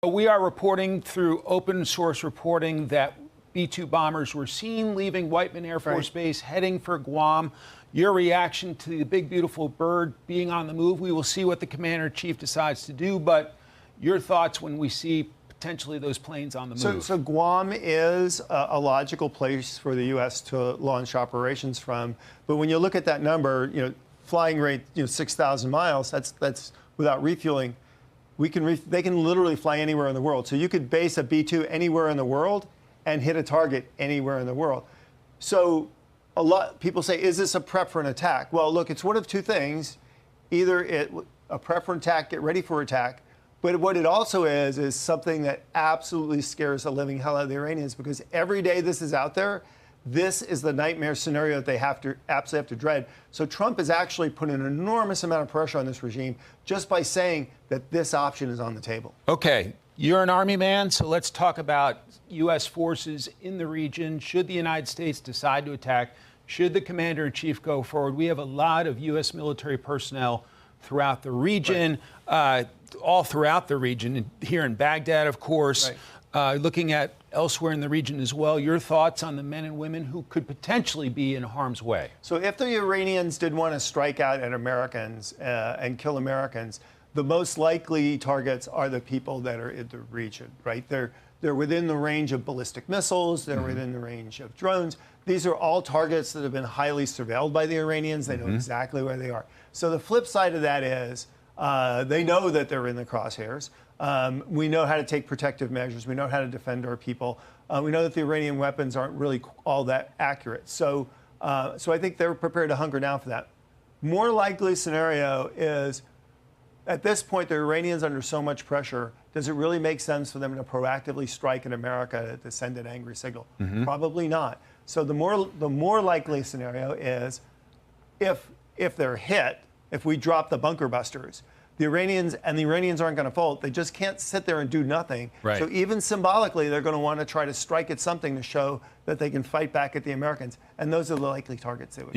We are reporting through open source reporting that B-2 bombers were seen leaving Whiteman Air Force Base, heading for Guam. Your reaction to the big, beautiful bird being on the move? We will see what the Commander-in-Chief decides to do, but your thoughts when we see potentially those planes on the move? So Guam is a logical place for the U.S. to launch operations from. But when you look at that number, flying rate, 6,000 miles, that's without refueling. They can literally fly anywhere in the world. So you could base a B-2 anywhere in the world and hit a target anywhere in the world. So a lot people say, is this a prep for an attack? Well, look, it's one of two things. Either a prep for an attack, get ready for attack. But what it also is something that absolutely scares the living hell out of the Iranians, because every day this is out there, this is the nightmare scenario that they absolutely have to dread. So Trump is actually putting an enormous amount of pressure on this regime just by saying that this option is on the table. Okay, you're an Army man, so let's talk about U.S. forces in the region. Should the United States decide to attack, should the Commander-in-Chief go forward? We have a lot of U.S. military personnel throughout the region, all throughout the region, here in Baghdad, of course. Looking at elsewhere in the region as well, your thoughts on the men and women who could potentially be in harm's way? So if the Iranians did want to strike out at Americans and kill Americans, the most likely targets are the people that are in the region, right? They're within the range of ballistic missiles. They're within the range of drones. These are all targets that have been highly surveilled by the Iranians. They know exactly where they are. So the flip side of that is they know that they're in the crosshairs. We know how to take protective measures. We know how to defend our people. We know that the Iranian weapons aren't really all that accurate. So I think they're prepared to hunker down for that. More likely scenario is, at this point, the Iranians under so much pressure, does it really make sense for them to proactively strike at America to send an angry signal? Probably not. So the more likely scenario is if they're hit, if we drop the bunker busters, the Iranians aren't going to fold. They just can't sit there and do nothing. So even symbolically, they're going to want to try to strike at something to show that they can fight back at the Americans. And those are the likely targets they would.